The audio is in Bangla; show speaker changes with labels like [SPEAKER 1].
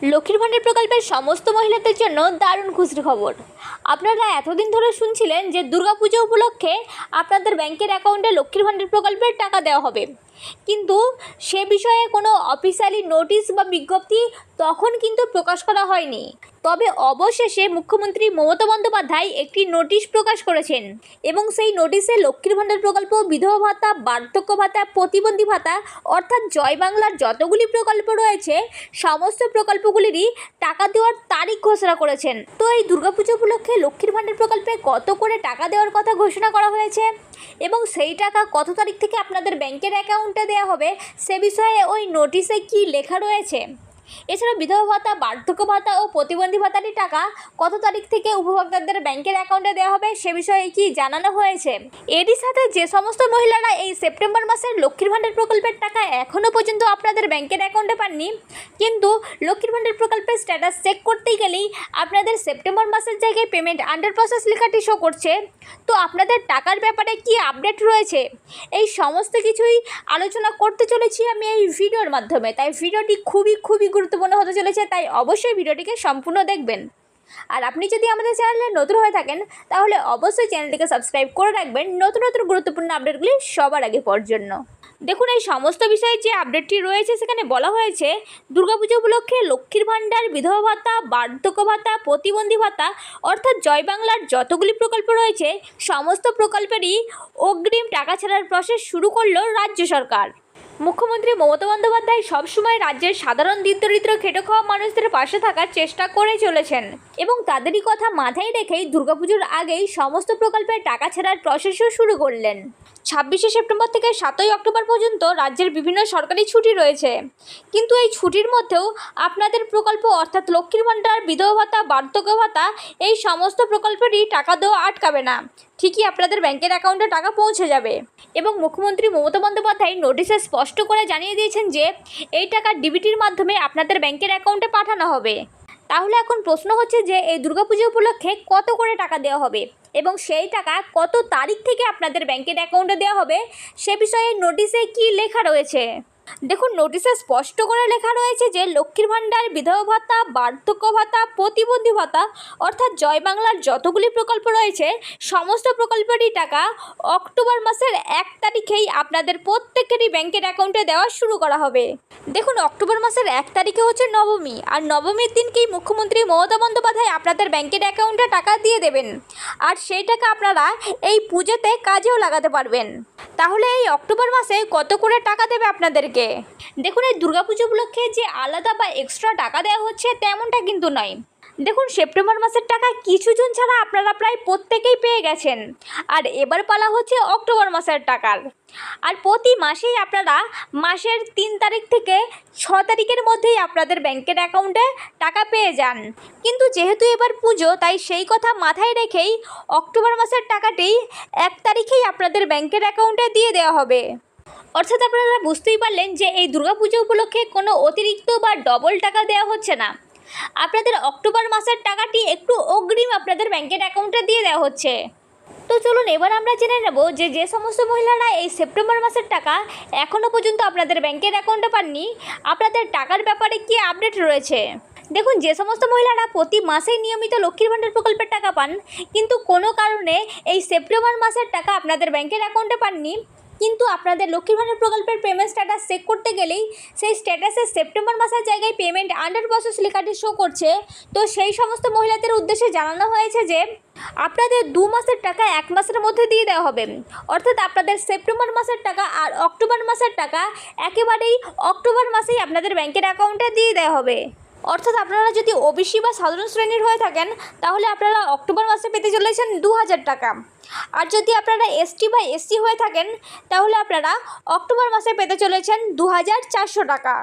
[SPEAKER 1] লক্ষ্মীর ভাণ্ডার প্রকল্পের সমস্ত মহিলাদের জন্য দারুণ খুশির খবর। আপনারা এতদিন ধরে শুনছিলেন যে দুর্গাপুজো উপলক্ষে আপনাদের ব্যাংকের অ্যাকাউন্টে লক্ষ্মীর ভাণ্ডার প্রকল্পের টাকা দেওয়া হবে, কিন্তু সে বিষয়ে কোনো অফিসিয়ালি নোটিশ বা বিজ্ঞপ্তি তখন কিন্তু প্রকাশ করা হয়নি। তবে অবশেষে মুখ্যমন্ত্রী মমতা বন্দ্যোপাধ্যায় একটি নোটিশ প্রকাশ করেছেন এবং সেই নোটিশে লক্ষ্মীর ভাণ্ডার প্রকল্প, বিধবা ভাতা, বার্ধক্য ভাতা, প্রতিবন্ধী ভাতা অর্থাৎ জয় বাংলার যতগুলি প্রকল্প রয়েছে সমস্ত প্রকল্পগুলিরই টাকা দেওয়ার তারিখ ঘোষণা করেছেন। তো এই দুর্গাপুজো উপলক্ষে লক্ষ্মীর ভাণ্ডার প্রকল্পে কত করে টাকা দেওয়ার কথা ঘোষণা করা হয়েছে এবং সেই টাকা কত তারিখ থেকে আপনাদের ব্যাংকের অ্যাকাউন্টে দেওয়া হবে সে বিষয়ে ওই নোটিশে কি লেখা রয়েছে, এছাড়া বিধবা ভাতা, বার্ধক্য ভাতা ও প্রতিবন্ধী ভাতারই টাকা কত তারিখ থেকে উপভোক্তাদের ব্যাংকের অ্যাকাউন্টে দেওয়া হবে সে বিষয়ে কি জানানো হয়েছে। এরই সাথে যে সমস্ত মহিলারা এই সেপ্টেম্বর মাসের লক্ষ্মীর ভাণ্ডার প্রকল্পের টাকা এখনও পর্যন্ত আপনাদের ব্যাংকের অ্যাকাউন্টে পাননি, কিন্তু লক্ষ্মীর ভাণ্ডার প্রকল্পের স্ট্যাটাস চেক করতেই গেলেই আপনাদের সেপ্টেম্বর মাসের জায়গায় পেমেন্ট আন্ডার প্রসেস লেখাটি শো করছে, তো আপনাদের টাকার ব্যাপারে কি আপডেট রয়েছে এই সমস্ত কিছুই আলোচনা করতে চলেছি আমি এই ভিডিওর মাধ্যমে। তাই ভিডিওটি খুবই গুরুত্বপূর্ণ হতে চলেছে, তাই অবশ্যই ভিডিওটিকে সম্পূর্ণ দেখবেন। আর আপনি যদি আমাদের চ্যানেলে নতুন হয়ে থাকেন তাহলে অবশ্যই চ্যানেলটিকে সাবস্ক্রাইব করে রাখবেন নতুন গুরুত্বপূর্ণ আপডেটগুলি সবার আগে পাওয়ার জন্য। দেখুন, এই সমস্ত বিষয়ে যে আপডেটটি রয়েছে সেখানে বলা হয়েছে দুর্গাপুজো উপলক্ষে লক্ষ্মীর ভাণ্ডার, বিধবা ভাতা, বার্ধক্য ভাতা, প্রতিবন্ধী ভাতা অর্থাৎ জয় বাংলার যতগুলি প্রকল্প রয়েছে সমস্ত প্রকল্পেরই অগ্রিম টাকা ছাড়ার প্রসেস শুরু করলো রাজ্য সরকার। মুখ্যমন্ত্রী মমতা বন্দ্যোপাধ্যায় সবসময় রাজ্যের সাধারণ দরিদ্র খেটে খাওয়া মানুষদের পাশে থাকার চেষ্টা করে চলেছেন এবং তাদেরই কথা মাথায় রেখেই দুর্গাপুজোর আগেই সমস্ত প্রকল্পের টাকা ছাড়ার প্রসেসও শুরু করলেন। 26শে সেপ্টেম্বর থেকে 7ই অক্টোবর পর্যন্ত রাজ্যের বিভিন্ন সরকারি ছুটি রয়েছে, কিন্তু এই ছুটির মধ্যেও আপনাদের প্রকল্প অর্থাৎ লক্ষ্মীর ভাণ্ডার, বিধবা ভাতা, বার্ধক্য ভাতা এই সমস্ত প্রকল্পেরই টাকা দেওয়া আটকাবে না, ঠিকই আপনাদের ব্যাংকের অ্যাকাউন্টে টাকা পৌঁছে যাবে। এবং মুখ্যমন্ত্রী মমতা বন্দ্যোপাধ্যায় নোটিশে স্পষ্ট করে জানিয়ে দিয়েছেন যে এই টাকা ডিবিটির মাধ্যমে আপনাদের ব্যাংকের অ্যাকাউন্টে পাঠানো হবে। তাহলে এখন প্রশ্ন হচ্ছে যে এই দুর্গাপুজো উপলক্ষে কত করে টাকা দেওয়া হবে এবং সেই টাকা কত তারিখ থেকে আপনাদের ব্যাংকের অ্যাকাউন্টে দেওয়া হবে সে বিষয়ে নোটিশে কি লেখা রয়েছে। দেখুন, নোটিশে স্পষ্ট করে লেখা রয়েছে যে লক্ষ্মীর ভাণ্ডার, বিধবা ভাতা, বার্ধক্য ভাতা, প্রতিবন্ধী ভাতা অর্থাৎ জয় বাংলার যতগুলি প্রকল্প রয়েছে সমস্ত প্রকল্পেরই টাকা অক্টোবর মাসের 1 তারিখেই আপনাদের প্রত্যেকেরই ব্যাংকের অ্যাকাউন্টে দেওয়া শুরু করা হবে। দেখুন, অক্টোবর মাসের 1 তারিখে হচ্ছে নবমী, আর নবমীর দিনকেই মুখ্যমন্ত্রী মমতা বন্দ্যোপাধ্যায় আপনাদের ব্যাংকের অ্যাকাউন্টে টাকা দিয়ে দেবেন, আর সেই টাকা আপনারা এই পুজোতে কাজেও লাগাতে পারবেন। তাহলে এই অক্টোবর মাসে কত করে টাকা দেবে আপনাদেরকে? দেখুন, এই দুর্গাপুজো উপলক্ষে যে আলাদা বা এক্সট্রা টাকা দেওয়া হচ্ছে তেমনটা কিন্তু নয়। দেখুন, সেপ্টেম্বর মাসের টাকা কিছুজন ছাড়া আপনারা প্রায় প্রত্যেকেই পেয়ে গেছেন, আর এবার পালা হচ্ছে অক্টোবর মাসের টাকার। আর প্রতি মাসেই আপনারা মাসের 3 তারিখ থেকে 6 তারিখের মধ্যেই আপনাদের ব্যাংকের অ্যাকাউন্টে টাকা পেয়ে যান, কিন্তু যেহেতু এবার পুজো তাই সেই কথা মাথায় রেখেই অক্টোবর মাসের টাকাটি 1 তারিখেই আপনাদের ব্যাংকের অ্যাকাউন্টে দিয়ে দেওয়া হবে। অর্থাৎ আপনারা বুঝতেই পারলেন যে এই দুর্গাপুজো উপলক্ষে কোনো অতিরিক্ত বা ডবল টাকা দেওয়া হচ্ছে না, আপনাদের অক্টোবর মাসের টাকাটি একটু অগ্রিম আপনাদের ব্যাংকের অ্যাকাউন্টে দিয়ে দেওয়া হচ্ছে। তো চলুন এবার আমরা জেনে নেব যে সমস্ত মহিলারা এই সেপ্টেম্বর মাসের টাকা এখনও পর্যন্ত আপনাদের ব্যাংকের অ্যাকাউন্টে পাননি আপনাদের টাকার ব্যাপারে কি আপডেট রয়েছে। দেখুন, যে সমস্ত মহিলারা প্রতি মাসেই নিয়মিত লক্ষ্মীর ভাণ্ডার প্রকল্পের টাকা পান কিন্তু কোনো কারণে এই সেপ্টেম্বর মাসের টাকা আপনাদের ব্যাংকের অ্যাকাউন্টে পাননি, কিন্তু আপনাদের লক্ষ্মীর ভাণ্ডার প্রকল্পের পেমেন্ট স্ট্যাটাস চেক করতে গেলেই সেই স্ট্যাটাসে সেপ্টেম্বর মাসের জায়গায় পেমেন্ট আন্ডার প্রসেস লেখাটি শো করছে, তো সেই সমস্ত মহিলাদের উদ্দেশ্যে জানানো হয়েছে যে আপনাদের 2 মাসের টাকা 1 মাসের মধ্যে দিয়ে দেওয়া হবে। অর্থাৎ আপনাদের সেপ্টেম্বর মাসের টাকা আর অক্টোবর মাসের টাকা একেবারেই অক্টোবর মাসেই আপনাদের ব্যাংকের অ্যাকাউন্টে দিয়ে দেওয়া হবে। অর্থাৎ আপনারা যদি ওবিসি বা সাধারণ শ্রেণীর হয়ে থাকেন তাহলে আপনারা অক্টোবর মাসে পেতে চলেছেন 2000 টাকা, আর যদি আপনারা এসটি বা এসসি হয়ে থাকেন তাহলে আপনারা অক্টোবর মাসে পেতে চলেছেন 2400 টাকা।